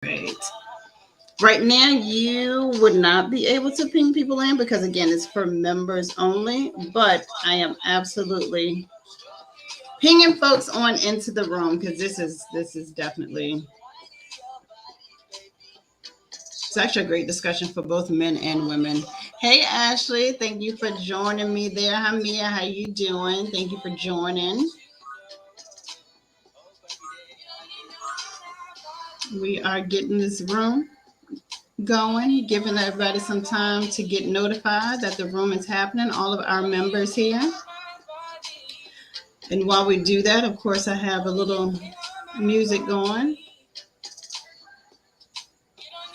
Right. Right now, you would not be able to ping people in because, again, it's for members only. But I am absolutely pinging folks on into the room because this is definitely it's actually a great discussion for both men and women. Hey, Ashley, thank you for joining me there. Hi, Mia, how you doing? Thank you for joining. We are getting this room going, giving everybody some time to get notified that the room is happening. All of our members here. And while we do that, of course, I have a little music going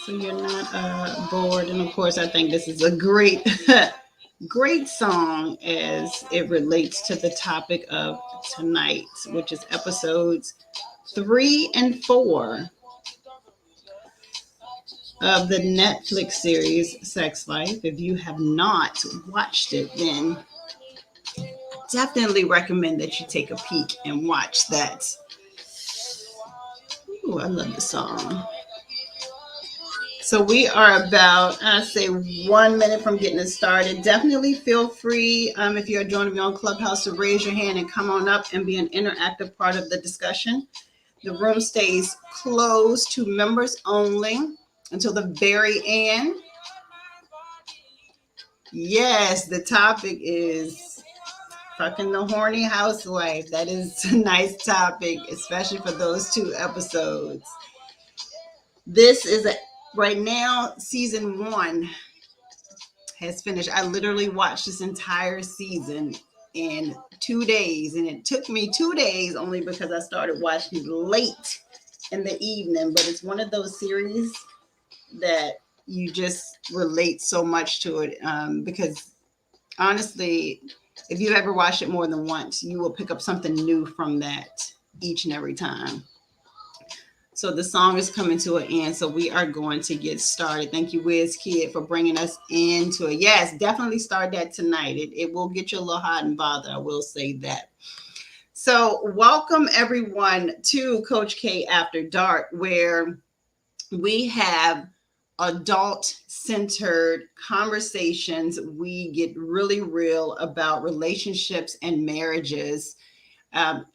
so you're not bored. And of course, I think this is a great, great song as it relates to the topic of tonight, which is episodes 3 and 4 of the Netflix series Sex Life. If you have not watched it, then definitely recommend that you take a peek and watch that. Ooh, I love the song. So we are about, I say, 1 minute from getting it started. Definitely feel free, if you're joining me on Clubhouse, to raise your hand and come on up and be an interactive part of the discussion. The room stays closed to members only until the very end. Yes, the topic is fucking the horny housewife. That is a nice topic, especially for those 2 episodes. This is right now, season 1 has finished. I literally watched this entire season in 2 days, and it took me 2 days only because I started watching late in the evening. But it's one of those series that you just relate so much to it, because honestly, if you've ever watched it more than once, you will pick up something new from that each and every time. So the song is coming to an end, so we are going to get started. Thank you, Wiz Kid, for bringing us into it. Yes, definitely start that tonight. It will get you a little hot and bothered, I will say that. So welcome, everyone, to Coach K After Dark, where we have adult-centered conversations. We get really real about relationships and marriages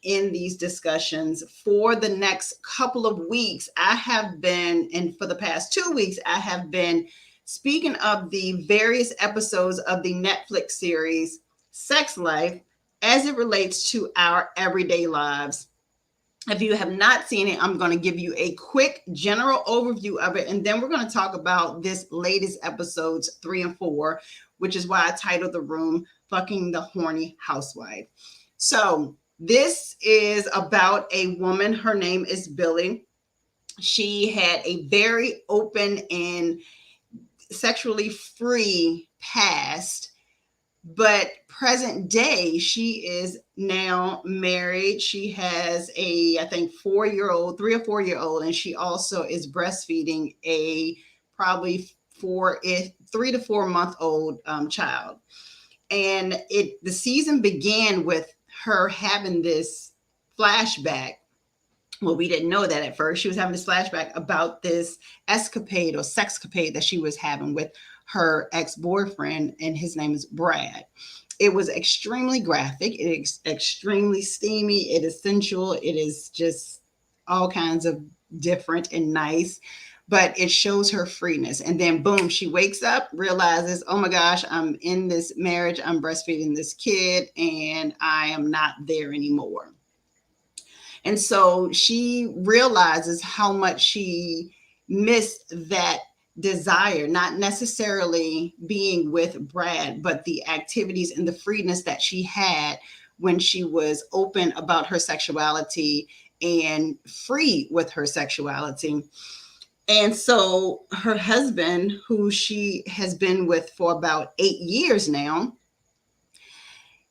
in these discussions. For the next couple of weeks, I have been, and for the past 2 weeks, I have been speaking of the various episodes of the Netflix series Sex Life as it relates to our everyday lives. If you have not seen it, I'm going to give you a quick general overview of it, and then we're going to talk about this latest episodes 3 and 4, which is why I titled the room Fucking the Horny Housewife. So this is about a woman. Her name is Billie. She had a very open and sexually free past, but present day, she is now married. She has a, I think, 4-year-old, 3 or 4-year-old, and she also is breastfeeding a probably 3 to 4 month old child. And the season began with her having this flashback. Well, we didn't know that at first. She was having this flashback about this escapade or sexcapade that she was having with her ex-boyfriend, and his name is Brad. It was extremely graphic. It is extremely steamy. It is sensual. It is just all kinds of different and nice, but it shows her freeness. And then boom, she wakes up, realizes, oh my gosh, I'm in this marriage. I'm breastfeeding this kid and I am not there anymore. And so she realizes how much she missed that desire, not necessarily being with Brad, but the activities and the freeness that she had when she was open about her sexuality and free with her sexuality. And so her husband, who she has been with for about 8 years now,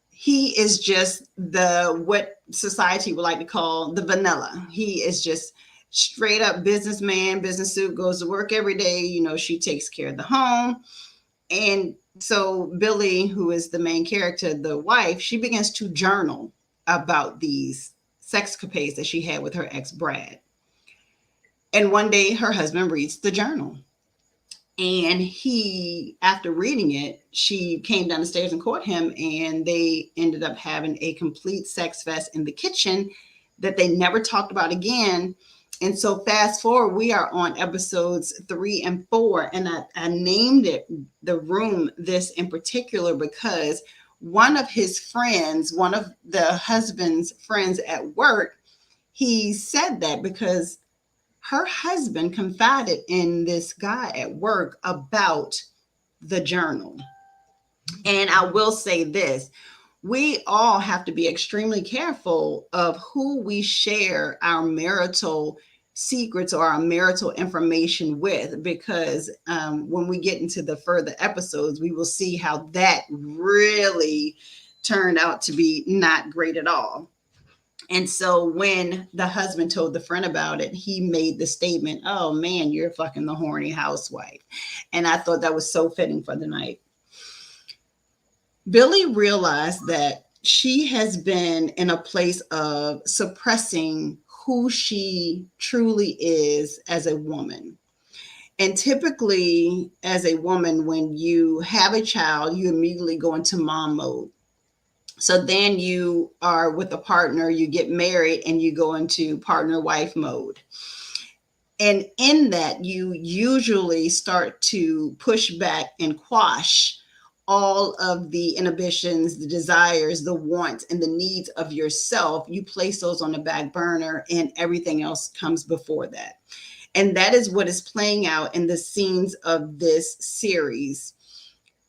he is just what society would like to call the vanilla. He is just straight up businessman, business suit, goes to work every day. You know, she takes care of the home. And so Billie, who is the main character, the wife, she begins to journal about these sexcapades that she had with her ex Brad. And one day her husband reads the journal. And after reading it, she came down the stairs and caught him, and they ended up having a complete sex fest in the kitchen that they never talked about again. And so, fast forward, we are on episodes 3 and 4, and I named it The Room this in particular because one of his friends, one of the husband's friends at work, he said that because her husband confided in this guy at work about the journal. And I will say this, we all have to be extremely careful of who we share our marital secrets or our marital information with, because when we get into the further episodes, we will see how that really turned out to be not great at all. And so when the husband told the friend about it, he made the statement, "Oh man, you're fucking the horny housewife." And I thought that was so fitting for the night. Billie realized that she has been in a place of suppressing who she truly is as a woman. And typically, as a woman, when you have a child, you immediately go into mom mode. So then you are with a partner, you get married, and you go into partner wife mode. And in that, you usually start to push back and quash all of the inhibitions, the desires, the wants, and the needs of yourself. You place those on the back burner, and everything else comes before that. And that is what is playing out in the scenes of this series.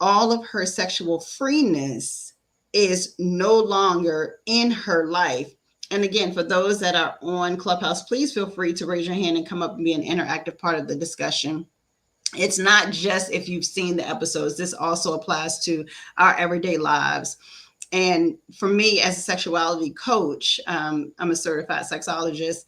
All of her sexual freeness is no longer in her life. And again, for those that are on Clubhouse, please feel free to raise your hand and come up and be an interactive part of the discussion. It's not just if you've seen the episodes, this also applies to our everyday lives. And for me, as a sexuality coach, I'm a certified sexologist.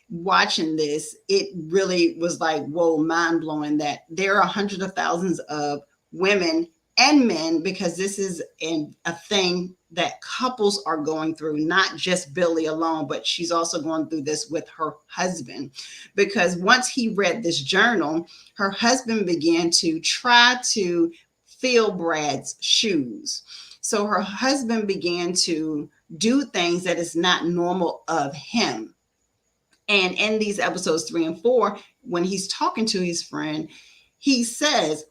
Watching this, it really was like, whoa, mind blowing that there are hundreds of thousands of women and men, because this is a thing that couples are going through, not just Billie alone, but she's also going through this with her husband. Because once he read this journal, her husband began to try to fill Brad's shoes. So her husband began to do things that is not normal of him. And in these episodes 3 and 4, when he's talking to his friend, he says,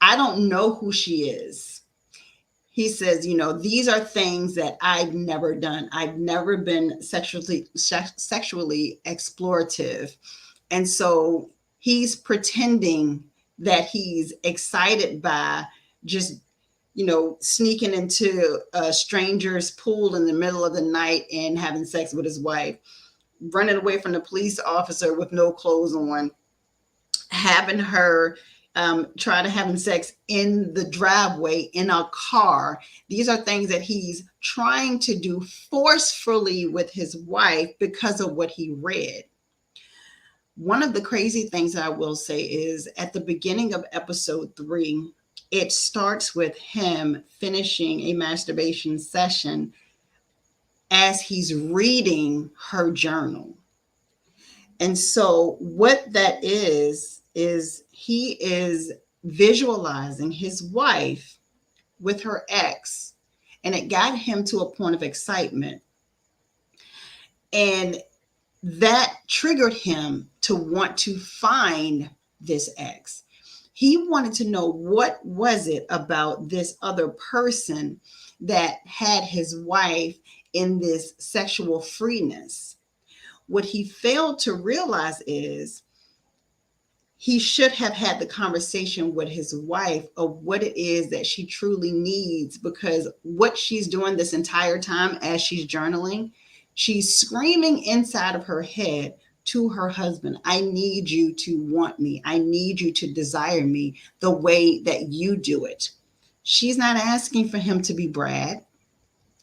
"I don't know who she is." He says, these are things that I've never done. I've never been sexually explorative. And so he's pretending that he's excited by just, sneaking into a stranger's pool in the middle of the night and having sex with his wife, running away from the police officer with no clothes on, having her try to having sex in the driveway in a car. These are things that he's trying to do forcefully with his wife because of what he read. One of the crazy things I will say is at the beginning of episode 3, it starts with him finishing a masturbation session as he's reading her journal. And so what that is he is visualizing his wife with her ex, and it got him to a point of excitement. And that triggered him to want to find this ex. He wanted to know what was it about this other person that had his wife in this sexual freeness. What he failed to realize is he should have had the conversation with his wife of what it is that she truly needs, because what she's doing this entire time as she's journaling, she's screaming inside of her head to her husband, "I need you to want me. I need you to desire me the way that you do it." She's not asking for him to be Brad.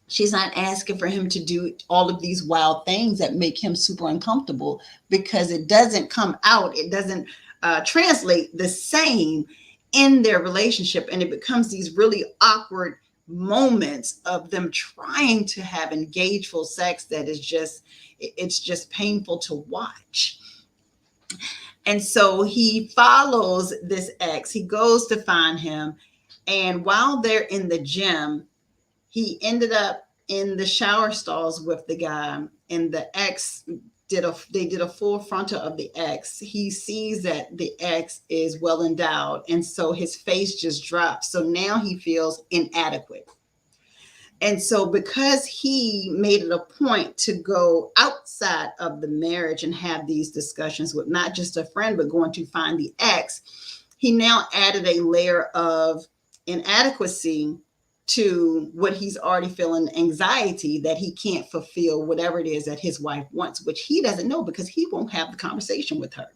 She's not asking for him to do all of these wild things that make him super uncomfortable, because it doesn't come out. It doesn't translate the same in their relationship. And it becomes these really awkward moments of them trying to have engageful sex that is just, it's just painful to watch. And so he follows this ex. He goes to find him. And while they're in the gym, he ended up in the shower stalls with the guy. And the ex they did a full frontal of the ex. He sees that the ex is well endowed. And so his face just drops. So now he feels inadequate. And so, because he made it a point to go outside of the marriage and have these discussions with not just a friend, but going to find the ex, he now added a layer of inadequacy to what he's already feeling anxiety that he can't fulfill whatever it is that his wife wants, which he doesn't know because he won't have the conversation with her.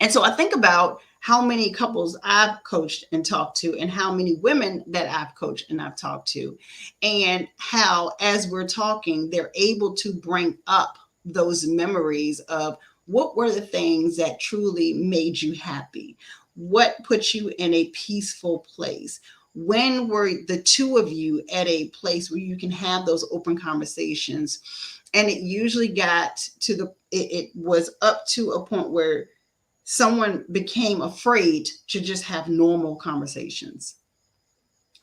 And so I think about how many couples I've coached and talked to, and how many women that I've coached and I've talked to, and how, as we're talking, they're able to bring up those memories of what were the things that truly made you happy? What put you in a peaceful place? When were the two of you at a place where you can have those open conversations? And it usually got to it was up to a point where someone became afraid to just have normal conversations.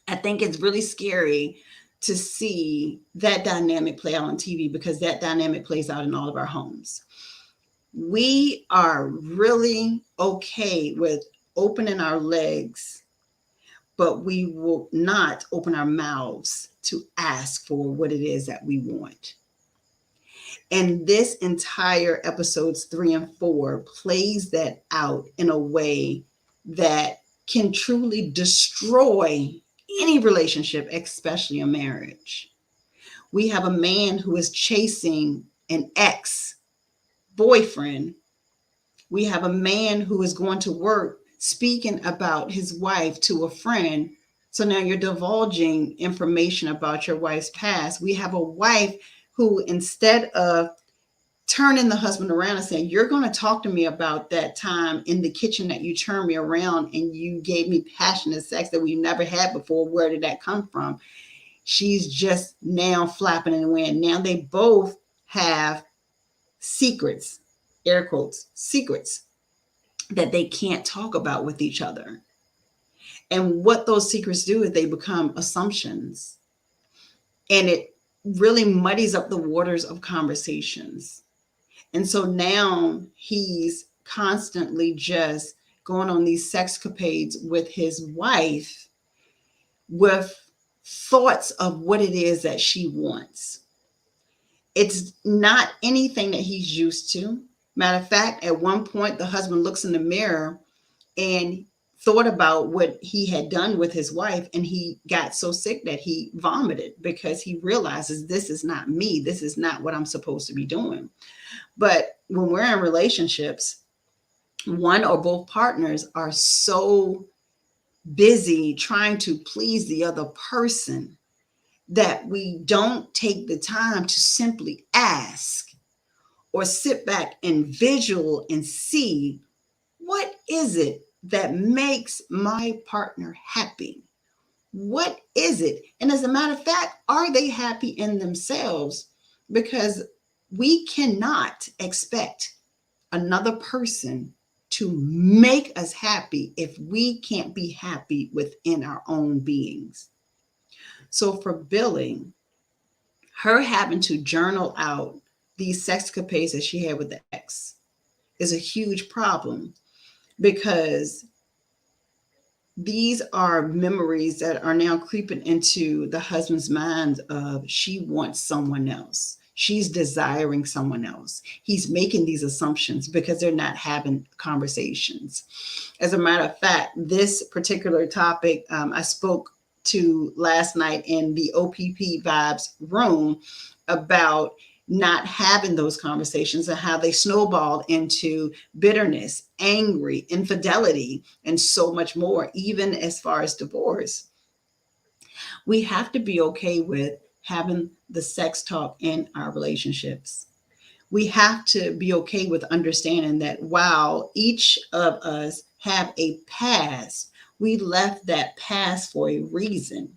I think it's really scary to see that dynamic play out on TV, because that dynamic plays out in all of our homes. We are really okay with opening our legs, but we will not open our mouths to ask for what it is that we want. And this entire episodes 3 and 4 plays that out in a way that can truly destroy any relationship, especially a marriage. We have a man who is chasing an ex boyfriend. We have a man who is going to work speaking about his wife to a friend. So now you're divulging information about your wife's past. We have a wife who, instead of turning the husband around and saying, you're going to talk to me about that time in the kitchen that you turned me around and you gave me passionate sex that we never had before. Where did that come from? She's just now flapping in the wind. Now they both have secrets, air quotes, secrets that they can't talk about with each other. And what those secrets do is they become assumptions. And it really muddies up the waters of conversations. And so now he's constantly just going on these sexcapades with his wife with thoughts of what it is that she wants. It's not anything that he's used to. Matter of fact, at one point, the husband looks in the mirror and thought about what he had done with his wife, and he got so sick that he vomited because he realizes this is not me. This is not what I'm supposed to be doing. But when we're in relationships, one or both partners are so busy trying to please the other person that we don't take the time to simply ask or sit back and visual and see, what is it that makes my partner happy? What is it? And as a matter of fact, are they happy in themselves? Because we cannot expect another person to make us happy if we can't be happy within our own beings. So for Billie, her having to journal out these sexcapades that she had with the ex is a huge problem, because these are memories that are now creeping into the husband's mind of, she wants someone else. She's desiring someone else. He's making these assumptions because they're not having conversations. As a matter of fact, this particular topic I spoke to last night in the OPP Vibes room about not having those conversations and how they snowballed into bitterness, angry, infidelity, and so much more, even as far as divorce. We have to be okay with having the sex talk in our relationships. We have to be okay with understanding that while each of us have a past, we left that past for a reason.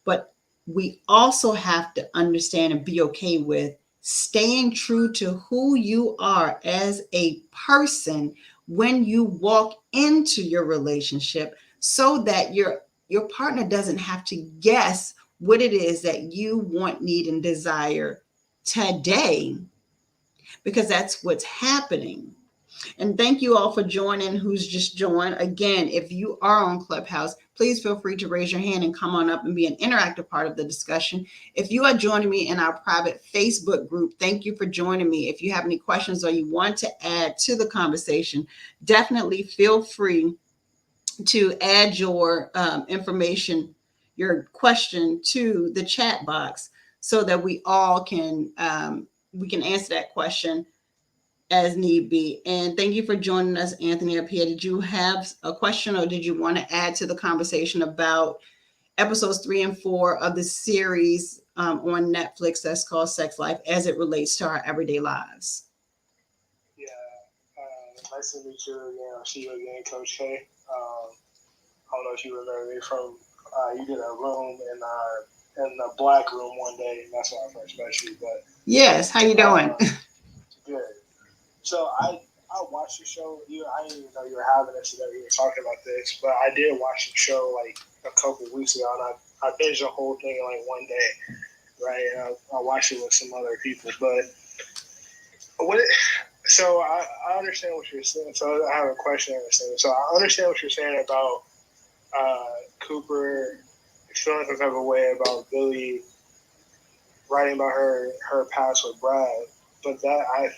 But we also have to understand and be okay with staying true to who you are as a person when you walk into your relationship, so that your partner doesn't have to guess what it is that you want, need, and desire today, because that's what's happening. And thank you all for joining, who's just joined. Again, if you are on Clubhouse, please feel free to raise your hand and come on up and be an interactive part of the discussion. If you are joining me in our private Facebook group, thank you for joining me. If you have any questions or you want to add to the conversation, definitely feel free to add your information, your question to the chat box, so that we can answer that question as need be. And thank you for joining us, Anthony, up here. Did you have a question, or did you want to add to the conversation about episodes 3 and 4 of the series on Netflix that's called Sex Life, as it relates to our everyday lives? Yeah, nice to meet you again. I'll see you again, Coach K. I don't know if you remember me from, you did a room in the black room one day, and that's when I first met you. But yes, how you doing? Good. So I watched the show. I didn't even know you were having this, and that we were talking about this. But I did watch the show like a couple of weeks ago, and I binged the whole thing in like one day, right? And I watched it with some other people. But so I understand what you're saying. So I have a question. So I understand what you're saying about Cooper feeling some type of way about Billie writing about her past with Brad. But that I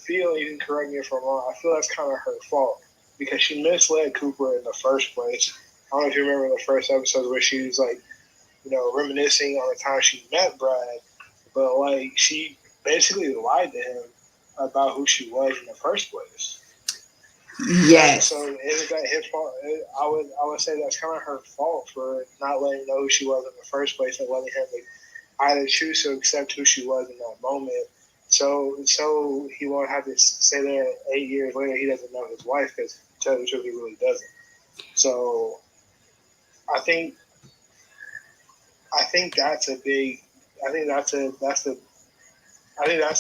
feel, you can correct me if I'm wrong, I feel that's kind of her fault, because she misled Cooper in the first place. I don't know if you remember the first episode where she was like, reminiscing on the time she met Brad, but like she basically lied to him about who she was in the first place. Yes. So isn't that his fault? I would say that's kind of her fault for not letting him know who she was in the first place, and letting him either choose to accept who she was in that moment. So he won't have to say that 8 years later he doesn't know his wife, because to tell the truth, he really doesn't. So I think that's a big. I think that's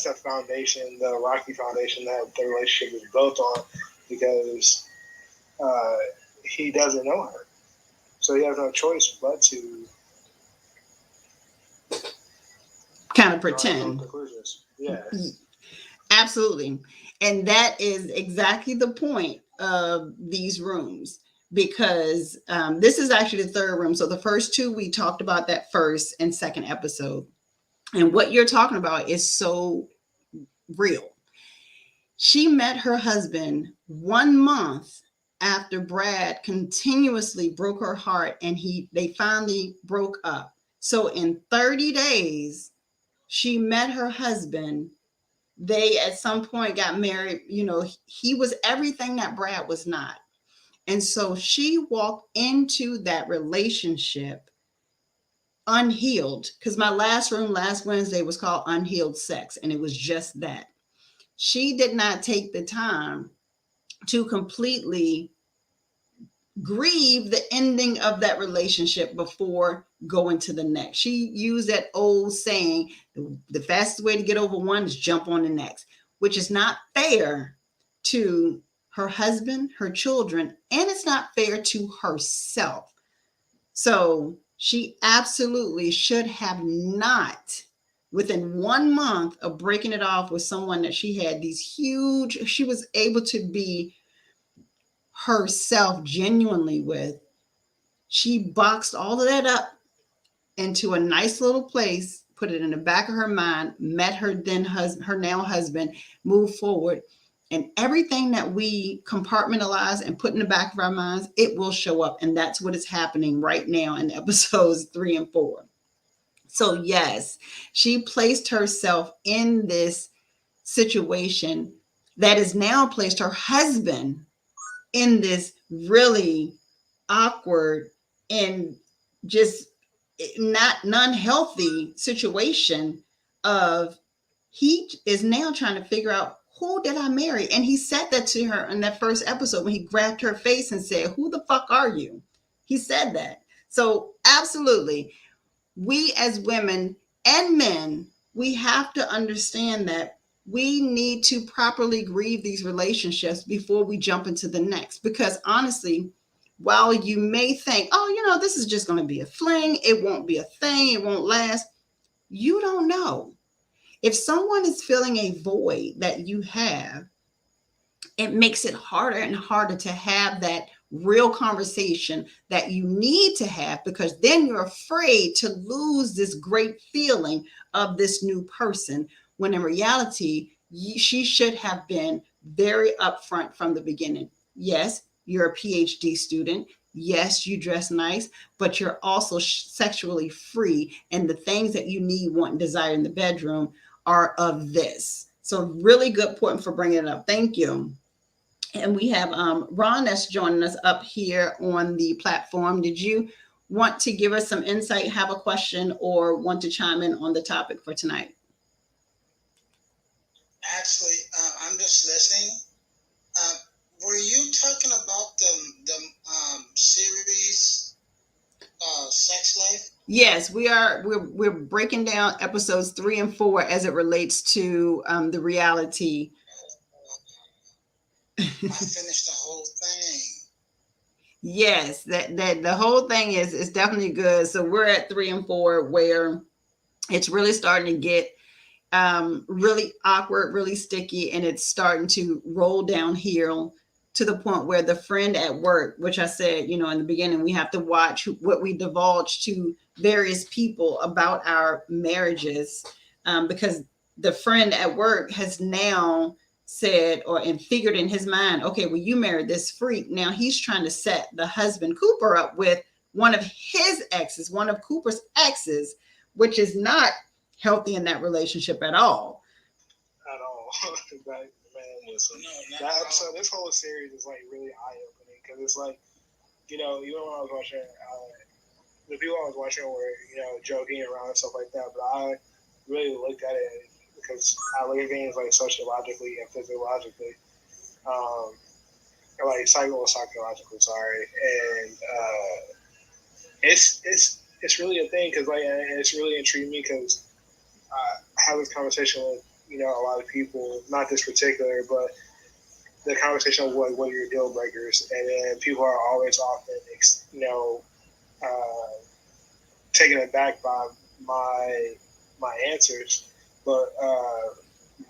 the foundation, the rocky foundation that the relationship is built on, because he doesn't know her, so he has no choice but to kind of pretend. Yes. Absolutely. And that is exactly the point of these rooms, because this is actually the third room. So the first two, we talked about that first and second episode. And what you're talking about is so real. She met her husband 1 month after Brad continuously broke her heart, and they finally broke up. So in 30 days, she met her husband. They at some point got married. He was everything that Brad was not. And so she walked into that relationship unhealed, because my last room last Wednesday was called Unhealed Sex, and it was just that. She did not take the time to completely grieve the ending of that relationship before going to the next. She used that old saying, the fastest way to get over one is jump on the next, which is not fair to her husband, her children, and it's not fair to herself. So she absolutely should have not, within 1 month of breaking it off with someone that she had she was able to be herself genuinely with, she boxed all of that up into a nice little place, put it in the back of her mind, met her now husband, moved forward. And everything that we compartmentalize and put in the back of our minds, it will show up. And that's what is happening right now in episodes 3 and 4. So yes, she placed herself in this situation that has now placed her husband in this really awkward and just not non-healthy situation of, he is now trying to figure out, who did I marry? And he said that to her in that first episode when he grabbed her face and said, who the fuck are you? He said that. So absolutely, we as women and men we have to understand that we need to properly grieve these relationships before we jump into the next. Because honestly, while you may think, oh, this is just going to be a fling, it won't be a thing, it won't last, you don't know. If someone is filling a void that you have, it makes it harder and harder to have that real conversation that you need to have, because then you're afraid to lose this great feeling of this new person, when in reality she should have been very upfront from the beginning. Yes, you're a PhD student. Yes, you dress nice, but you're also sexually free, and the things that you need, want, and desire in the bedroom are of this. So really good point for bringing it up. Thank you. And we have Ron that's joining us up here on the platform. Did you want to give us some insight, have a question, or want to chime in on the topic for tonight? Actually, I'm just listening. Were you talking about the series Sex Life? Yes, we are. We're breaking down episodes 3 and 4 as it relates to the reality. I finished the whole thing. Yes, that the whole thing is definitely good. So we're at 3 and 4 where it's really starting to get really awkward, really sticky, and it's starting to roll downhill to the point where the friend at work, which I said, in the beginning, we have to watch what we divulge to various people about our marriages, because the friend at work has now said and figured in his mind, okay, well, you married this freak. Now he's trying to set the husband Cooper up with one of his exes, one of Cooper's exes, which is not healthy in that relationship at all. At all. Man, listen. So this whole series is like really eye opening, because it's like, even when I was watching, the people I was watching were joking around and stuff like that, but I really looked at it because I look at things like sociologically and physiologically, or like psychologically. Sorry, and it's really a thing, because it's really intrigued me, because I have this conversation with a lot of people, not this particular, but the conversation of what are your deal breakers, and then people are always often taken aback by my answers. But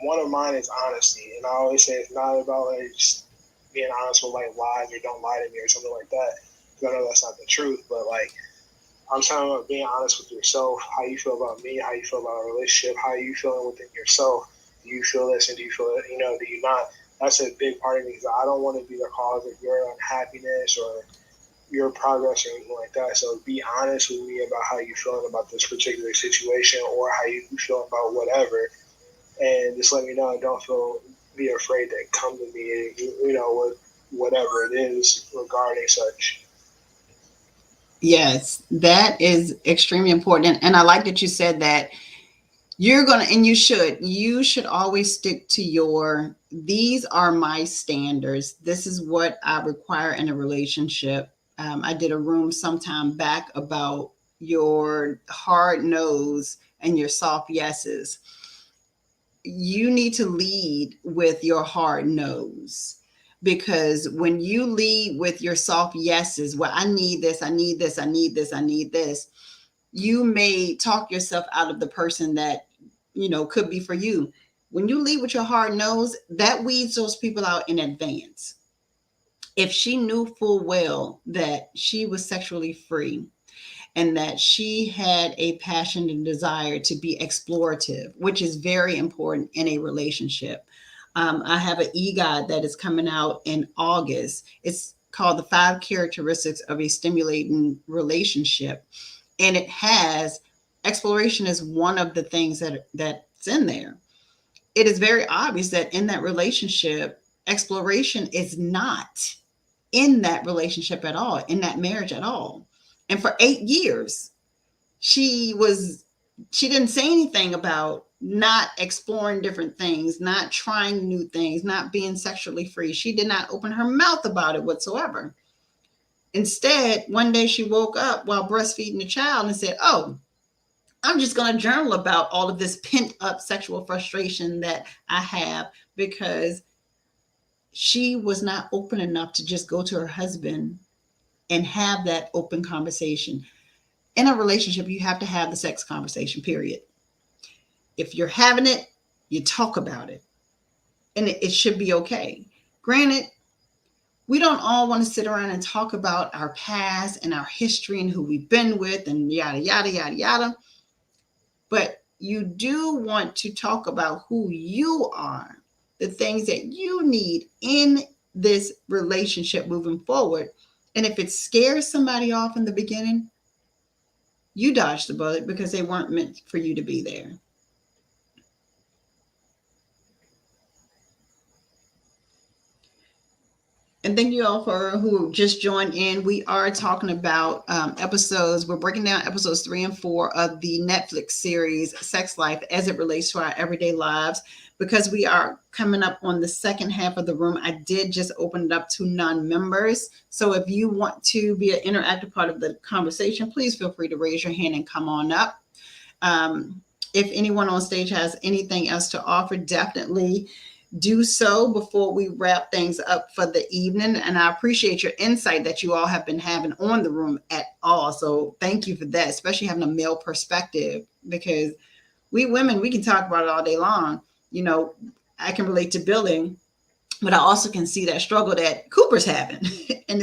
one of mine is honesty, and I always say it's not about like just being honest with like lies or don't lie to me or something like that, because I know that's not the truth. But like, I'm talking about being honest with yourself, how you feel about me, how you feel about a relationship, how you feeling within yourself. Do you feel this, and do you feel it? Do you not? That's a big part of me, because I don't want to be the cause of your unhappiness or your progress or anything like that. So be honest with me about how you feeling about this particular situation, or how you feel about whatever, and just let me know. And don't be afraid to come to me, with whatever it is regarding such. Yes, that is extremely important. And I like that you said that you should always stick to these are my standards. This is what I require in a relationship. I did a room sometime back about your hard nose and your soft yeses. You need to lead with your hard nose, because when you lead with your soft yeses, well, I need this, I need this, I need this, I need this, you may talk yourself out of the person that could be for you. When you lead with your hard nose, that weeds those people out in advance. If she knew full well that she was sexually free and that she had a passion and desire to be explorative, which is very important in a relationship. I have an e-guide that is coming out in August. It's called The 5 Characteristics of a Stimulating Relationship. And it has exploration as one of the things that's in there. It is very obvious that in that relationship, exploration is not in that relationship at all, in that marriage at all. And for 8 years, she didn't say anything about not exploring different things, not trying new things, not being sexually free. She did not open her mouth about it whatsoever. Instead, one day she woke up while breastfeeding the child and said, oh, I'm just going to journal about all of this pent up sexual frustration that I have because she was not open enough to just go to her husband and have that open conversation. In a relationship, you have to have the sex conversation, period. If you're having it, you talk about it, and it should be okay. Granted, we don't all want to sit around and talk about our past and our history and who we've been with and yada, yada, yada, yada. But you do want to talk about who you are, the things that you need in this relationship moving forward. And if it scares somebody off in the beginning, you dodged the bullet because they weren't meant for you to be there. And thank you all for who just joined in. We are talking about episodes. We're breaking down episodes 3 and 4 of the Netflix series Sex Life as it relates to our everyday lives. Because we are coming up on the second half of the room, I did just open it up to non-members. So if you want to be an interactive part of the conversation, please feel free to raise your hand and come on up. If anyone on stage has anything else to offer, definitely do so before we wrap things up for the evening. And I appreciate your insight that you all have been having on the room at all. So thank you for that, especially having a male perspective, because we women, we can talk about it all day long. You know, I can relate to Billie, but I also can see that struggle that Cooper's having and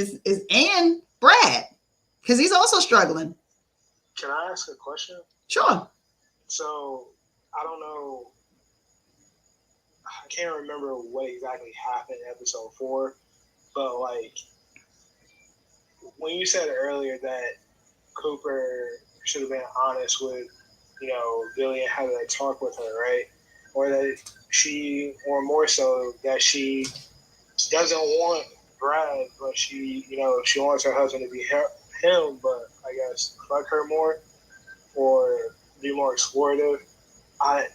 and Brad, because he's also struggling. Can I ask a question? Sure. So I don't know. I can't remember what exactly happened in episode 4, but like when you said earlier that Cooper should have been honest with, Billie and had that talk with her, right? Or that she, or more so, that she doesn't want Brad, but she wants her husband to be him, but I guess fuck her more or be more explorative. I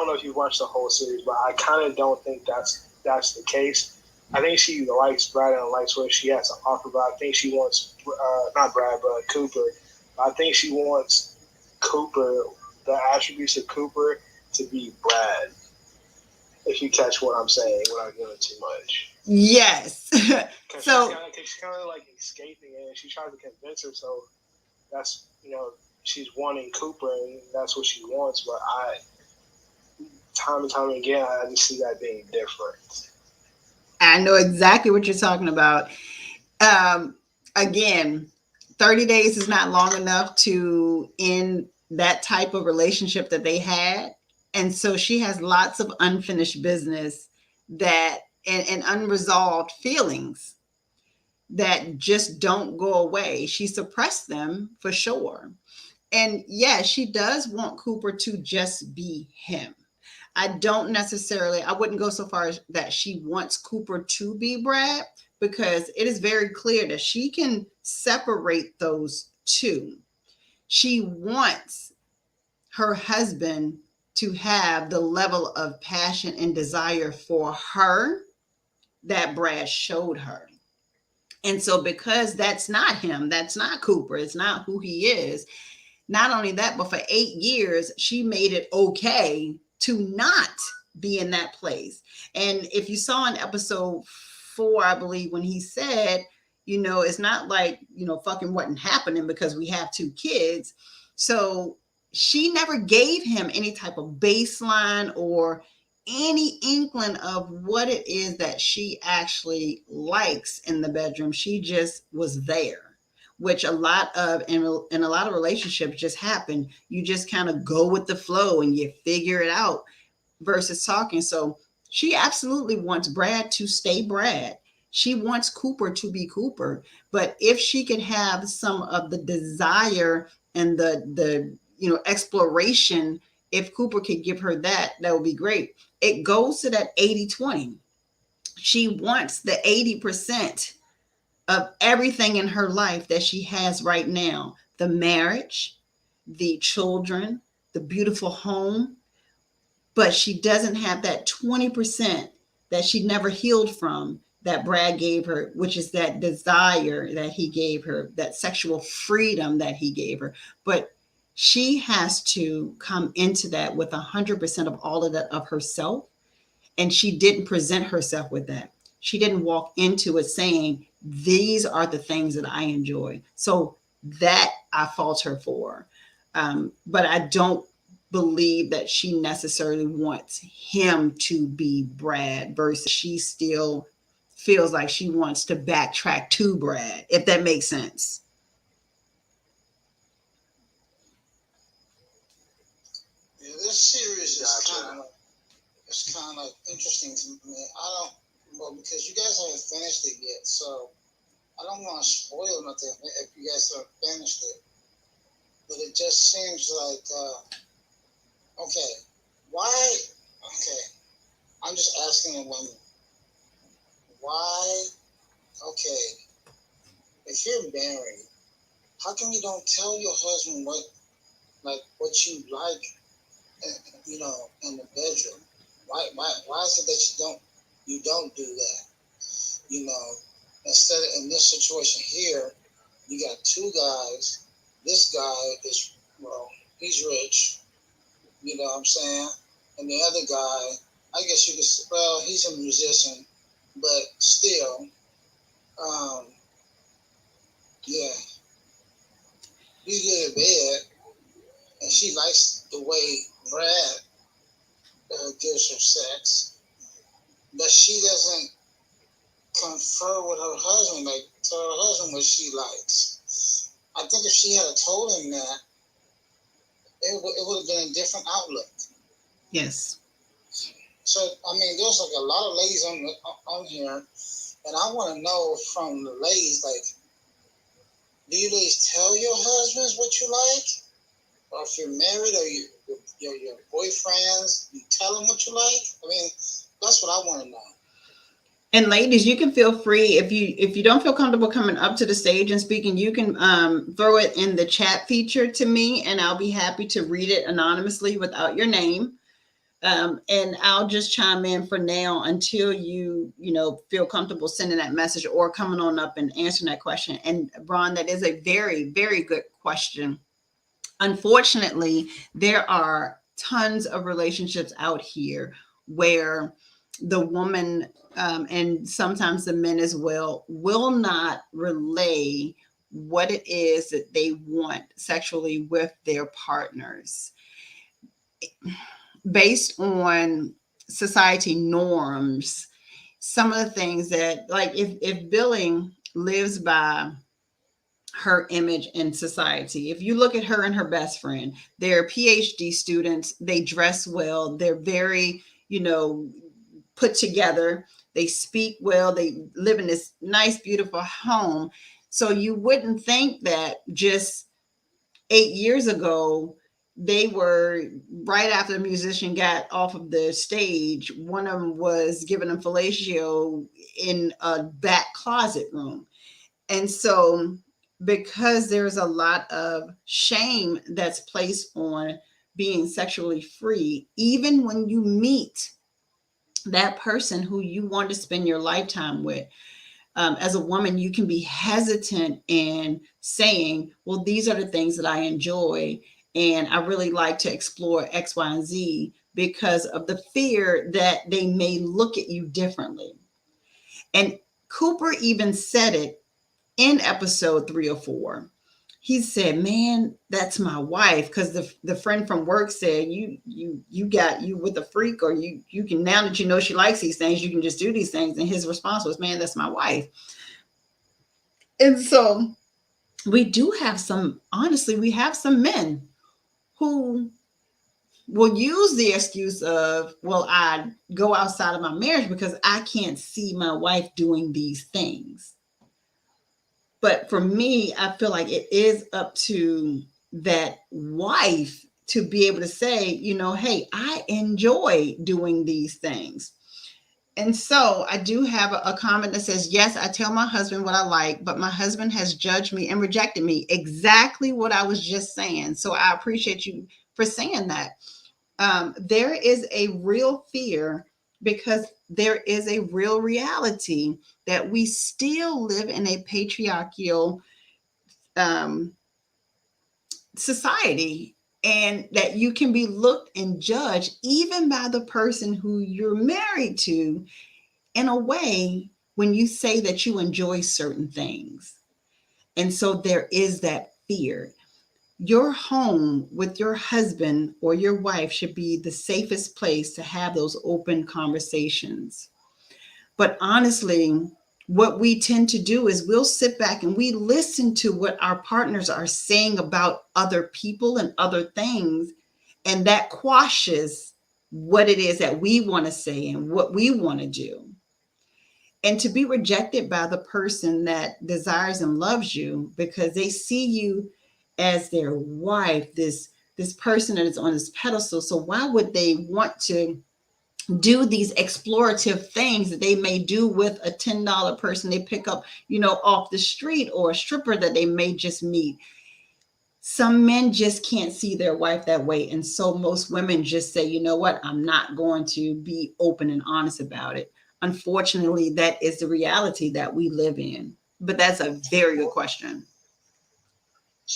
don't know if you've watched the whole series, but I kind of don't think that's the case. I think she likes Brad and likes what she has to offer, but I think she wants, not Brad, but Cooper. I think she wants Cooper, the attributes of Cooper, to be Brad. If you catch what I'm saying without giving too much. Yes. So she's kind of like escaping it, and she tries to convince herself that's, she's wanting Cooper, and that's what she wants, but time and time again, I just see that being different. I know exactly what you're talking about. Again, 30 days is not long enough to end that type of relationship that they had. And so she has lots of unfinished business that and unresolved feelings that just don't go away. She suppressed them for sure. And yeah, she does want Cooper to just be him. I wouldn't go so far as that she wants Cooper to be Brad, because it is very clear that she can separate those two. She wants her husband to have the level of passion and desire for her that Brad showed her. And so because that's not him, that's not Cooper, it's not who he is. Not only that, but for 8 years, she made it okay to not be in that place. And if you saw in episode 4, I believe, when he said, it's not like, fucking wasn't happening because we have 2 kids. So she never gave him any type of baseline or any inkling of what it is that she actually likes in the bedroom. She just was there, which a lot of in a lot of relationships just happen. You just kind of go with the flow and you figure it out versus talking. So she absolutely wants Brad to stay Brad. She wants Cooper to be Cooper. But if she could have some of the desire and the exploration, if Cooper could give her that would be great. It goes to that 80-20. She wants the 80% of everything in her life that she has right now: the marriage, the children, the beautiful home. But she doesn't have that 20% that she never healed from, that Brad gave her, which is that desire that he gave her, that sexual freedom that he gave her. But She has to come into that with 100% of all of that of herself. And she didn't present herself with that. She didn't walk into it saying, these are the things that I enjoy. So that I fault her for. But I don't believe that she necessarily wants him to be Brad versus she still feels like she wants to backtrack to Brad, if that makes sense. Yeah, this series is Gotcha. kind of interesting to me. I don't well because you guys haven't finished it yet, so I don't want to spoil nothing if you guys haven't finished it. But it just seems like okay, why? Okay, I'm just asking the women why. Okay, if you're married, how come you don't tell your husband what you like, in the bedroom? Why is it that you don't do that? You know, instead of in this situation here, you got two guys. This guy is he's rich. You know what I'm saying? And the other guy, I guess you could say, well, he's a musician, but still, um, yeah, he's good at bed, and she likes the way Brad gives her sex, but she doesn't confer with her husband, like tell her husband what she likes. I think if she had told him that, it would have been a different outlook. Yes. So I mean, there's like a lot of ladies on here, and I want to know from the ladies, like, do you ladies tell your husbands what you like, or if you're married or your boyfriends, you tell them what you like? I mean, that's what I want to know. And ladies, you can feel free if you don't feel comfortable coming up to the stage and speaking, you can throw it in the chat feature to me, and I'll be happy to read it anonymously without your name. And I'll just chime in for now until you feel comfortable sending that message or coming on up and answering that question. And Ron, that is a very, very good question. Unfortunately, there are tons of relationships out here where the woman and sometimes the men as well will not relay what it is that they want sexually with their partners based on society norms. Some of the things that, like, if Billie lives by her image in society. If you look at her and her best friend, they're PhD students, they dress well, they're very, put together, they speak well, they live in this nice, beautiful home. So you wouldn't think that just 8 years ago, they were right after the musician got off of the stage, one of them was giving them fellatio in a back closet room. And so, because there's a lot of shame that's placed on being sexually free, even when you meet that person who you want to spend your lifetime with, as a woman, you can be hesitant in saying, well, these are the things that I enjoy. And I really like to explore X, Y, and Z because of the fear that they may look at you differently. And Cooper even said it in episode 3 or 4. He said, man, that's my wife. Because the friend from work said, you got you with a freak, or you can, now that you know she likes these things, you can just do these things. And his response was, man, that's my wife. And so we have some men who will use the excuse of, well, I go outside of my marriage because I can't see my wife doing these things. But for me, I feel like it is up to that wife to be able to say, hey, I enjoy doing these things. And so I do have a comment that says, yes, I tell my husband what I like, but my husband has judged me and rejected me. Exactly what I was just saying. So I appreciate you for saying that. There is a real fear because there is a real reality that we still live in a patriarchal society, and that you can be looked and judged even by the person who you're married to in a way when you say that you enjoy certain things. And so there is that fear. Your home with your husband or your wife should be the safest place to have those open conversations. But honestly, what we tend to do is we'll sit back and we listen to what our partners are saying about other people and other things, and that quashes what it is that we want to say and what we want to do. And to be rejected by the person that desires and loves you because they see you as their wife, this person that is on this pedestal. So why would they want to do these explorative things that they may do with a $10 person they pick up, off the street, or a stripper that they may just meet? Some men just can't see their wife that way. And so most women just say, you know what, I'm not going to be open and honest about it. Unfortunately, that is the reality that we live in. But that's a very good question.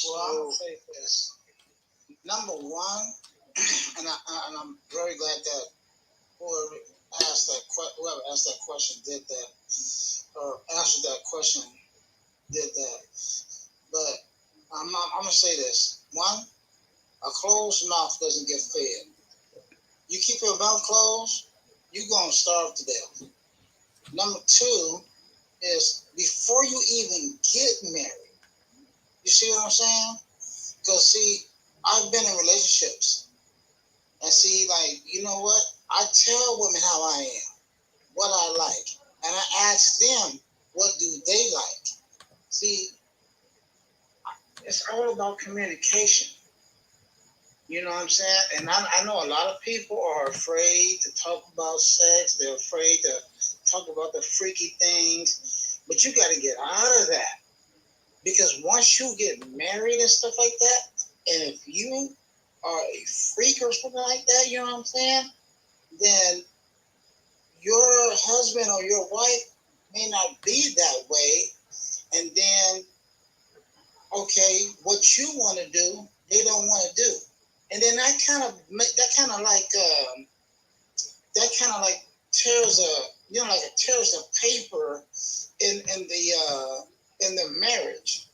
Well, I'm gonna say this. Number one, and I'm very glad that whoever whoever asked that question did that, or answered that question did that. But I'm gonna say this. One, a closed mouth doesn't get fed. You keep your mouth closed, you're gonna starve to death. Number two is before you even get married. You see what I'm saying? Because see, I've been in relationships, and see, like, you know what? I tell women how I am, what I like, and I ask them what do they like. See, it's all about communication. You know what I'm saying? And I know a lot of people are afraid to talk about sex. They're afraid to talk about the freaky things. But you got to get out of that. Because once you get married and stuff like that, and if you are a freak or something like that, you know what I'm saying? Then your husband or your wife may not be that way. And then, okay, what you want to do, they don't want to do. And then that kind of tears tears a paper in the marriage.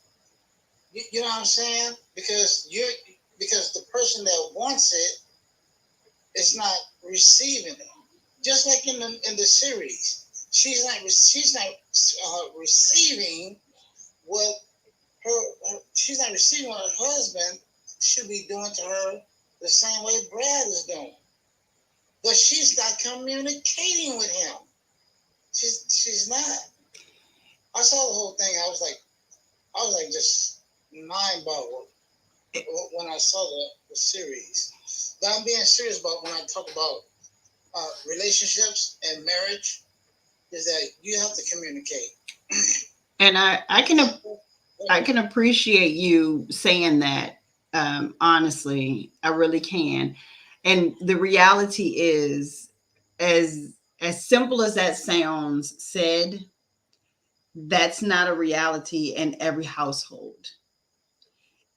You know what I'm saying? Because the person that wants it is not receiving it. Just like in the series, she's not receiving what she's not receiving what her husband should be doing to her the same way Brad is doing. But she's not communicating with him. She's not. I saw the whole thing. I was like just mind boggled when I saw the series. But I'm being serious about when I talk about relationships and marriage, is that you have to communicate. And I can appreciate you saying that. Honestly, I really can. And the reality is, as simple as that sounds said, that's not a reality in every household.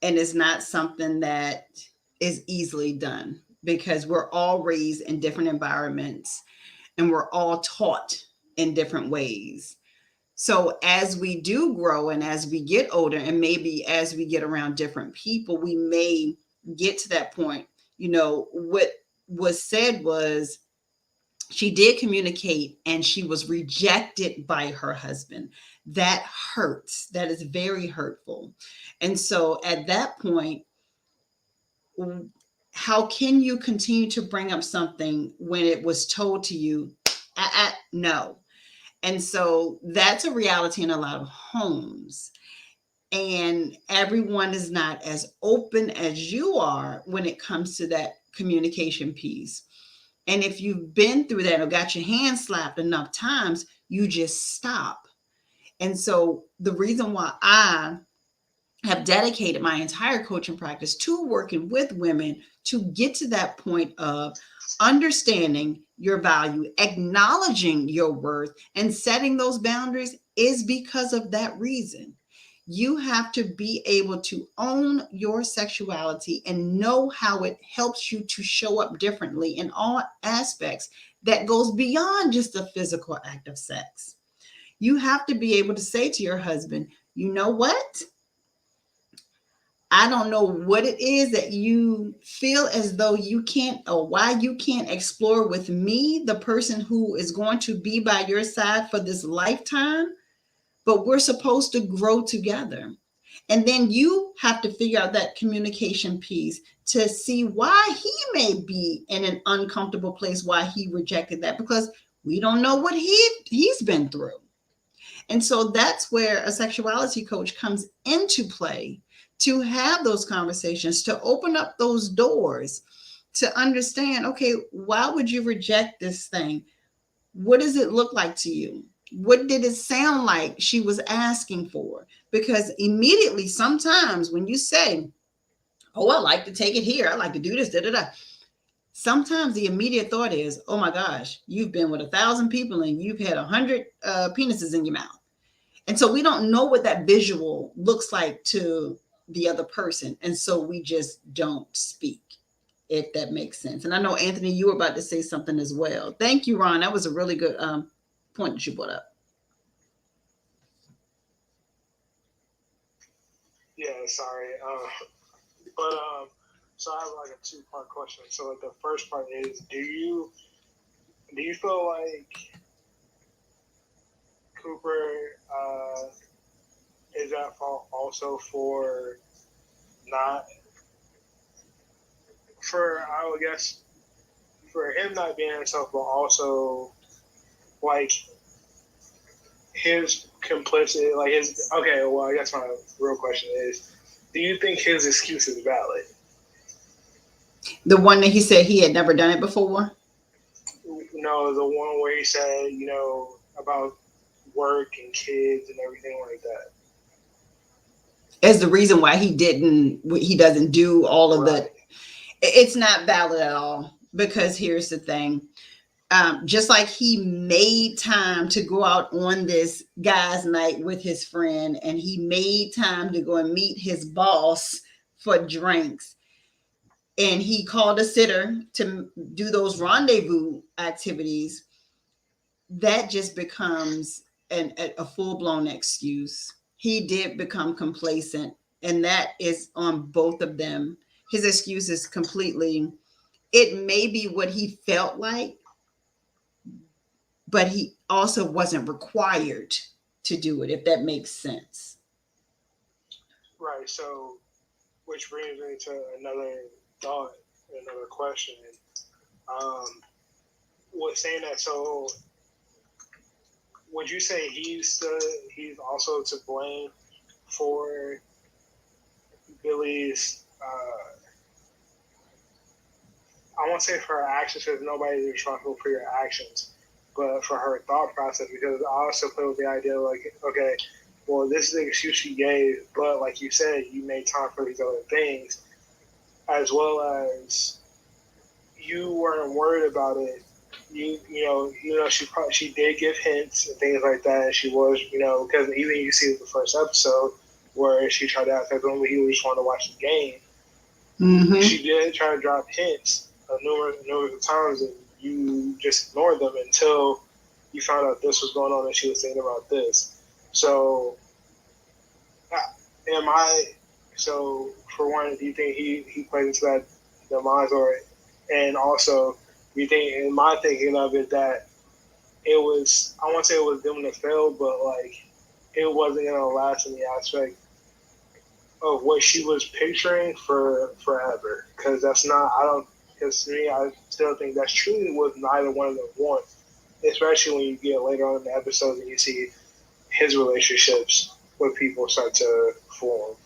And it's not something that is easily done because we're all raised in different environments and we're all taught in different ways. So as we do grow and as we get older, and maybe as we get around different people, we may get to that point. What was said was she did communicate and she was rejected by her husband. That hurts. That is very hurtful. And so at that point, how can you continue to bring up something when it was told to you, no? And so that's a reality in a lot of homes. And everyone is not as open as you are when it comes to that communication piece. And if you've been through that or got your hand slapped enough times, you just stop. And so the reason why I have dedicated my entire coaching practice to working with women to get to that point of understanding your value, acknowledging your worth, and setting those boundaries is because of that reason. You have to be able to own your sexuality and know how it helps you to show up differently in all aspects that goes beyond just the physical act of sex. You have to be able to say to your husband, you know what? I don't know what it is that you feel as though you can't, or why you can't explore with me, the person who is going to be by your side for this lifetime, but we're supposed to grow together. And then you have to figure out that communication piece to see why he may be in an uncomfortable place, why he rejected that, because we don't know what he's been through. And so that's where a sexuality coach comes into play, to have those conversations, to open up those doors, to understand, okay, why would you reject this thing? What does it look like to you? What did it sound like she was asking for? Because immediately, sometimes when you say, oh, I like to take it here, I like to do this, da da da. Sometimes the immediate thought is, oh my gosh, you've been with 1,000 people and you've had 100 penises in your mouth. And so we don't know what that visual looks like to the other person. And so we just don't speak, if that makes sense. And I know, Anthony, you were about to say something as well. Thank you, Ron. That was a really good point that you brought up. Yeah, sorry. But so I have like a two-part question. So like the first part is, do you feel like Cooper is at fault also for not, for, I would guess, for him not being himself, but also like his complicit, like his, okay, well, I guess my real question is, do you think his excuse is valid? The one that he said he had never done it before? No, the one where he said, you know, about work and kids and everything like that. As the reason why he doesn't do all of the, it's not valid at all. Because here's the thing. Just like he made time to go out on this guy's night with his friend, and he made time to go and meet his boss for drinks, and he called a sitter to do those rendezvous activities, that just becomes a full-blown excuse. He did become complacent, and that is on both of them. His excuse is completely, it may be what he felt like, but he also wasn't required to do it, if that makes sense. Right. So, which brings me to another thought, another question. Was saying that, so would you say he's also to blame for Billie's, I won't say for her actions, because nobody's responsible for your actions, but for her thought process? Because I also play with the idea like, okay, well, this is the excuse she gave, but like you said, you made time for these other things, as well as you weren't worried about it. You know, she did give hints and things like that. And she was, you know, because even you see the first episode where she tried to ask everyone he was trying to watch the game. Mm-hmm. She did try to drop hints numerous times, and you just ignored them until you found out this was going on and she was thinking about this. So, for one, do you think he played into that demise, and also, do you think, in my thinking of it, that it was, I won't say it was doomed to fail, but like it wasn't going to last in the aspect of what she was picturing for forever? Because that's not, because to me, I still think that's truly what neither one of them want, especially when you get later on in the episodes and you see his relationships with people start to form.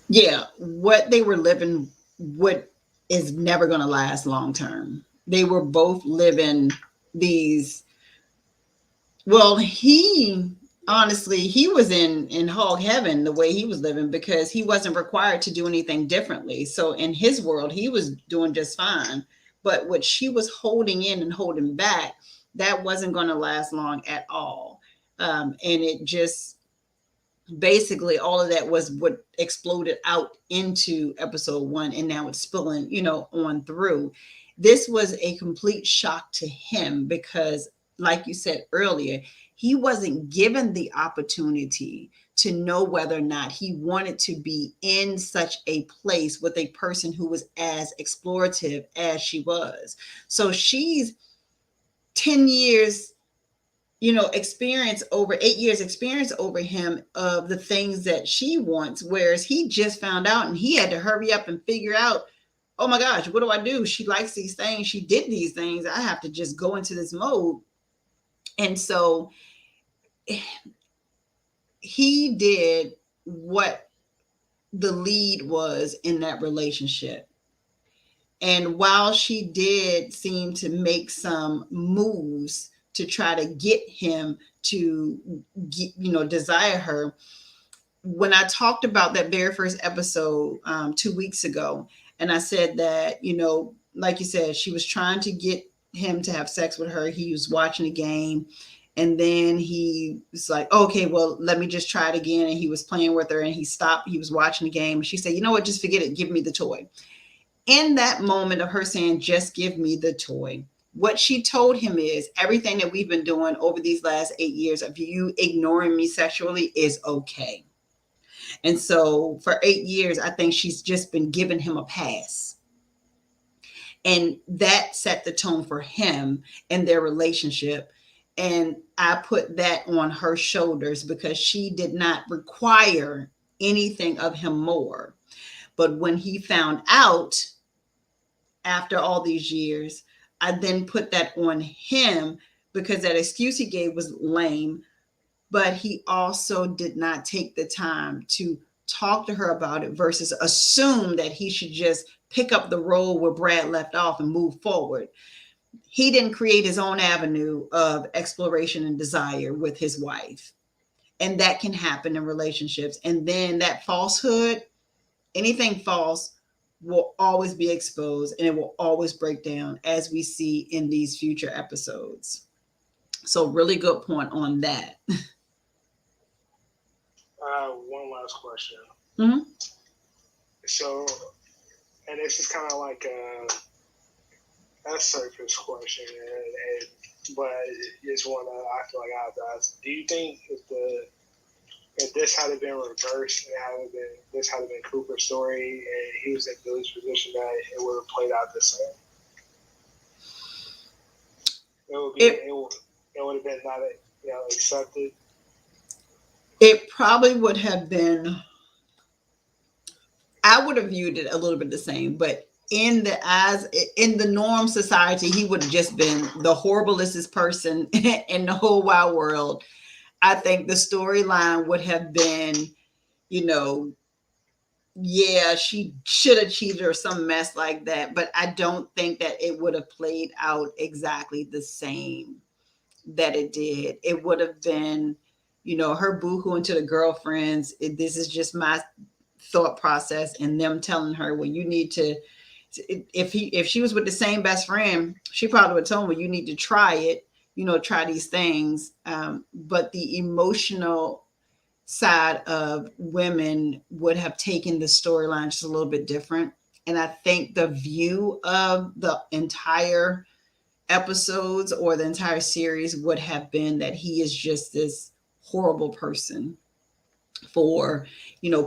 Yeah, what they were living, what is never going to last long term. They were both living these, well, honestly, he was in hog heaven the way he was living, because he wasn't required to do anything differently. So in his world, he was doing just fine. But what she was holding in and holding back, that wasn't going to last long at all. And it just, basically all of that was what exploded out into episode 1, and now it's spilling, on through. This was a complete shock to him because, like you said earlier, he wasn't given the opportunity to know whether or not he wanted to be in such a place with a person who was as explorative as she was. So she's 10 years, experience over 8 years experience over him of the things that she wants, whereas he just found out and he had to hurry up and figure out, oh my gosh, what do I do? She likes these things, she did these things, I have to just go into this mode. And so he did what the lead was in that relationship. And while she did seem to make some moves to try to get him to desire her, when I talked about that very first episode 2 weeks ago, and I said that, like you said, she was trying to get him to have sex with her. He was watching a game, and then he was like, okay, well, let me just try it again. And he was playing with her, and he stopped. He was watching the game. And she said, you know what, just forget it. Give me the toy. In that moment of her saying, just give me the toy, what she told him is, everything that we've been doing over these last 8 years of you ignoring me sexually is okay. And so for 8 years, I think she's just been giving him a pass. And that set the tone for him and their relationship. And I put that on her shoulders because she did not require anything of him more. But when he found out after all these years, I then put that on him because that excuse he gave was lame. But he also did not take the time to talk to her about it versus assume that he should just pick up the role where Brad left off and move forward. He didn't create his own avenue of exploration and desire with his wife. And that can happen in relationships. And then that falsehood, anything false, will always be exposed and it will always break down, as we see in these future episodes. So really good point on that. One last question. Mm-hmm. So, and this is kind of like a surface question, but it's one that I feel like I have to ask. Do you think if this had been reversed and this had been Cooper's story and he was in Billie's position, that it would have played out the same? It would have been not accepted. It probably would have been. I would have viewed it a little bit the same, but in the norm society, he would have just been the horriblest person in the whole wide world. I think the storyline would have been, yeah, she should have cheated or some mess like that. But I don't think that it would have played out exactly the same that it did. It would have been, her boohooing to the girlfriends. This is just my thought process, and them telling her, well, you need to, if she was with the same best friend, she probably would tell him, well, you need to try it, try these things. But the emotional side of women would have taken the storyline just a little bit different. And I think the view of the entire episodes or the entire series would have been that he is just this horrible person for,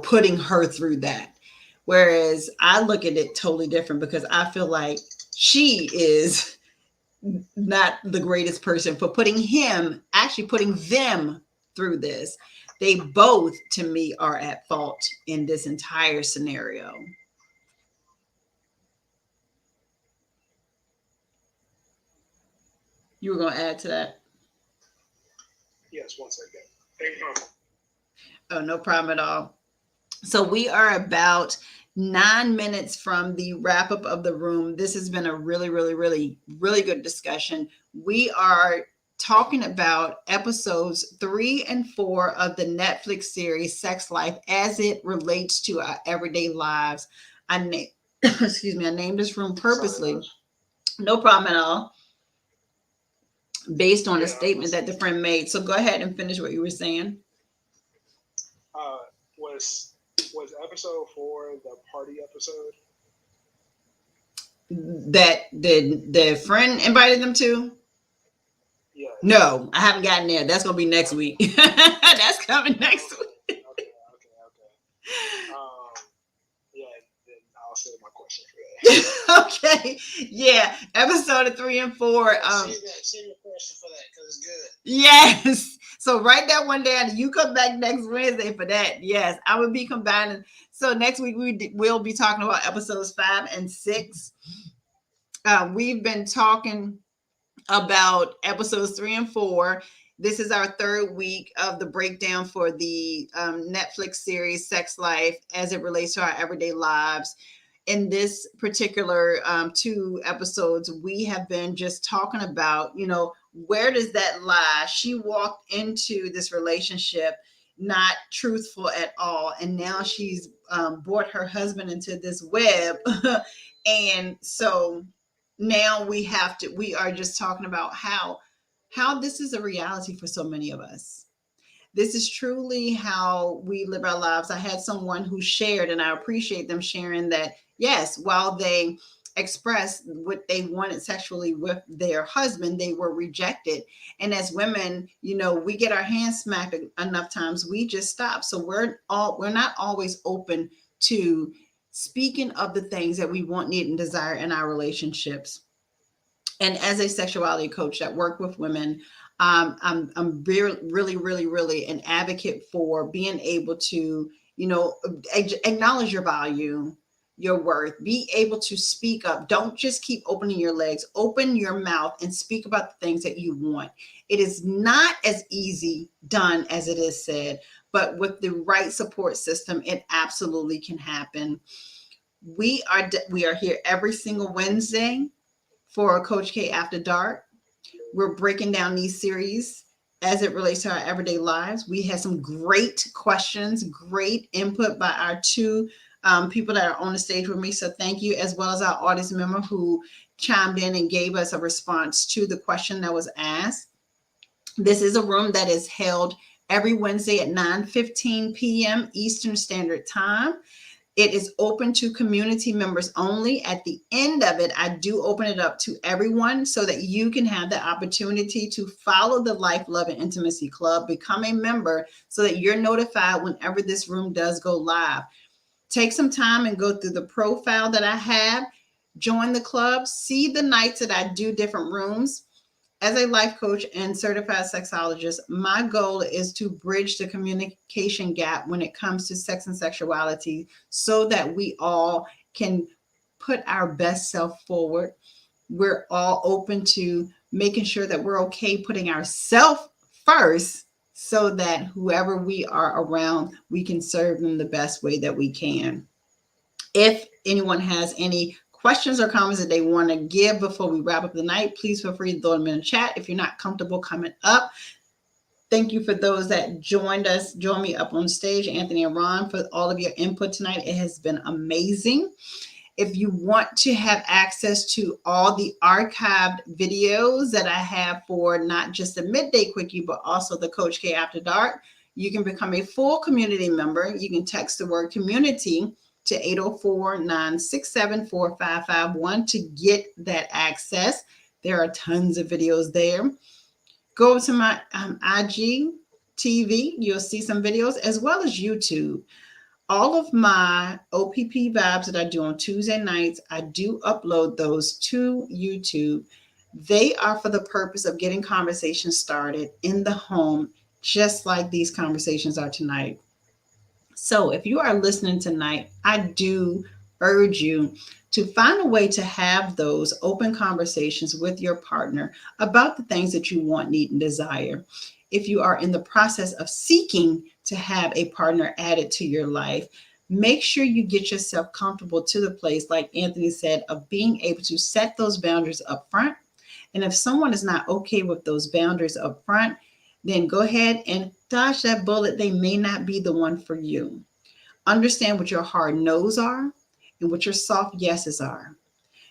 putting her through that. Whereas I look at it totally different because I feel like she is not the greatest person for putting them through this. They both, to me, are at fault in this entire scenario. You were going to add to that? Yes, 1 second. Thank you. Oh, no problem at all. So we are about 9 minutes from the wrap up of the room. This has been a really, really, really, really good discussion. We are talking about episodes 3 and 4 of the Netflix series Sex Life as it relates to our everyday lives. I named this room purposely. Sorry, no problem at all. Based on a statement that the friend made. So go ahead and finish what you were saying. was episode 4 the party episode? That the friend invited them to? Yes. No, I haven't gotten there. That's gonna be next week. That's coming next week. Okay. Yeah, then I'll save my question for that. Okay. Yeah. Episode 3 and 4. Save your question for that because it's good. Yes. So write that one down. You come back next Wednesday for that. Yes, I will be combining. So next week we'll be talking about episodes 5 and 6. We've been talking about episodes 3 and 4. This is our third week of the breakdown for the Netflix series Sex Life as it relates to our everyday lives. In this particular 2 episodes, we have been just talking about, where does that lie? She walked into this relationship not truthful at all, and now she's brought her husband into this web. And so now we are just talking about how this is a reality for so many of us. This is truly how we live our lives. I had someone who shared, and I appreciate them sharing that, yes, while they expressed what they wanted sexually with their husband, they were rejected. And as women, we get our hands smacked enough times, we just stop. So we're not always open to speaking of the things that we want, need, and desire in our relationships. And as a sexuality coach that work with women, I'm really an advocate for being able to, acknowledge your value, your worth, be able to speak up. Don't just keep opening your legs, open your mouth and speak about the things that you want. It is not as easy done as it is said, but with the right support system, it absolutely can happen. We are here every single Wednesday for Coach K After Dark. We're breaking down these series as it relates to our everyday lives. We had some great questions, great input by our 2 people that are on the stage with me. So thank you, as well as our audience member who chimed in and gave us a response to the question that was asked. This is a room that is held every Wednesday at 9:15 p.m. Eastern Standard Time. It is open to community members only. At the end of it, I do open it up to everyone so that you can have the opportunity to follow the Life, Love, and Intimacy Club, become a member so that you're notified whenever this room does go live. Take some time and go through the profile that I have, join the club, see the nights that I do different rooms. As a life coach and certified sexologist, my goal is to bridge the communication gap when it comes to sex and sexuality so that we all can put our best self forward. We're all open to making sure that we're okay putting ourselves first so that whoever we are around, we can serve them the best way that we can. If anyone has any questions or comments that they want to give before we wrap up the night, please feel free to throw them in the chat. If you're not comfortable coming up, thank you for those that joined me up on stage, Anthony and Ron, for all of your input tonight. It has been amazing. If you want to have access to all the archived videos that I have for not just the Midday Quickie, but also the Coach K After Dark, you can become a full community member. You can text the word community to 804-967-4551 to get that access. There are tons of videos there. Go to my IG TV. You'll see some videos, as well as YouTube. All of my OPP vibes that I do on Tuesday nights, I do upload those to YouTube. They are for the purpose of getting conversations started in the home, just like these conversations are tonight. So if you are listening tonight, I do urge you to find a way to have those open conversations with your partner about the things that you want, need, and desire. If you are in the process of seeking to have a partner added to your life, make sure you get yourself comfortable to the place, like Anthony said, of being able to set those boundaries up front. And if someone is not okay with those boundaries up front, then go ahead and dodge that bullet. They may not be the one for you. Understand what your hard no's are and what your soft yeses are.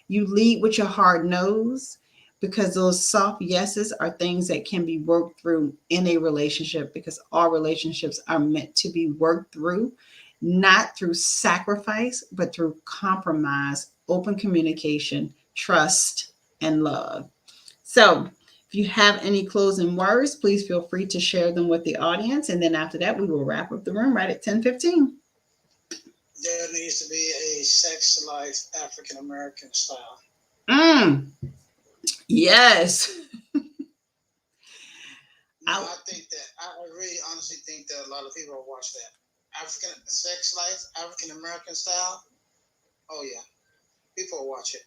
You lead with your hard no's, because those soft yeses are things that can be worked through in a relationship, because all relationships are meant to be worked through, not through sacrifice, but through compromise, open communication, trust, and love. So, if you have any closing words, please feel free to share them with the audience. And then after that, we will wrap up the room right at 10:15. There needs to be a sex life African American style. Yes. I think that I really honestly think that a lot of people will watch that African sex life African American style. Oh yeah, people will watch it.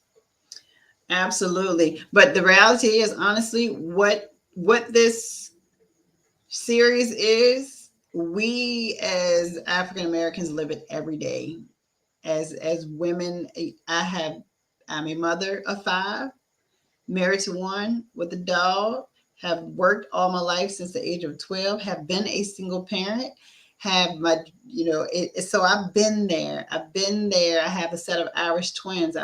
Absolutely. But the reality is, honestly, what this series is, we as African Americans live it every day. As women, I'm a mother of 5, married to one with a dog, have worked all my life since the age of 12, have been a single parent, have my, so I've been there. I've been there. I have a set of Irish twins.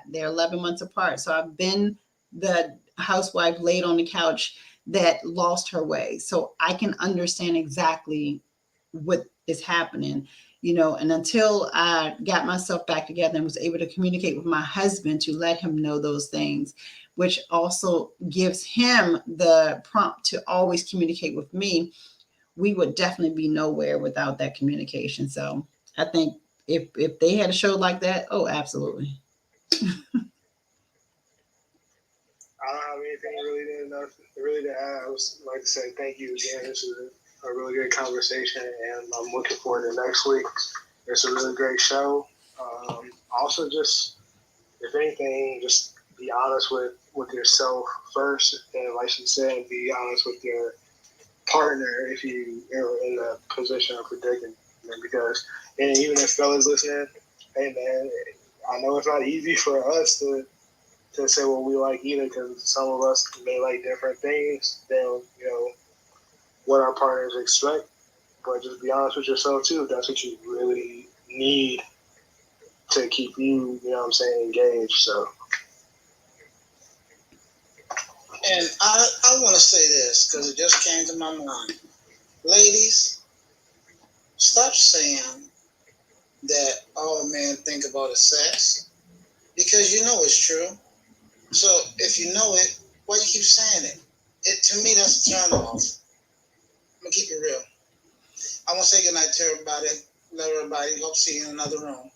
They're 11 months apart. So I've been the housewife laid on the couch that lost her way. So I can understand exactly what is happening, and until I got myself back together and was able to communicate with my husband to let him know those things, which also gives him the prompt to always communicate with me, we would definitely be nowhere without that communication. So I think if they had a show like that, oh, absolutely. I don't have anything really to add. I would like to say thank you again. This is a really good conversation, and I'm looking forward to next week. It's a really great show. Also, just if anything, just be honest with yourself first, and like she said, be honest with your partner if you are in a position of predicament. Because, and even if fellas listening, hey man, I know it's not easy for us to say what we like either, because some of us may like different things than what our partners expect. But just be honest with yourself too. If that's what you really need to keep you, engaged. So. And I want to say this because it just came to my mind. Ladies, stop saying that all men think about is sex, because you know it's true. So if you know it, why you keep saying it? To me, that's a turn off. I'm gonna keep it real. I want to say goodnight to everybody. Let everybody. Hope to see you in another room.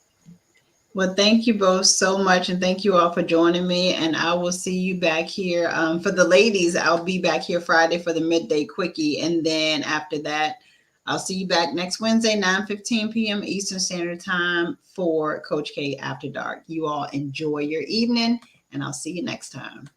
Well, thank you both so much, and thank you all for joining me. And I will see you back here. For the ladies, I'll be back here Friday for the midday quickie, and then after that, I'll see you back next Wednesday, 9:15 p.m. Eastern Standard Time for Coach K After Dark. You all enjoy your evening, and I'll see you next time.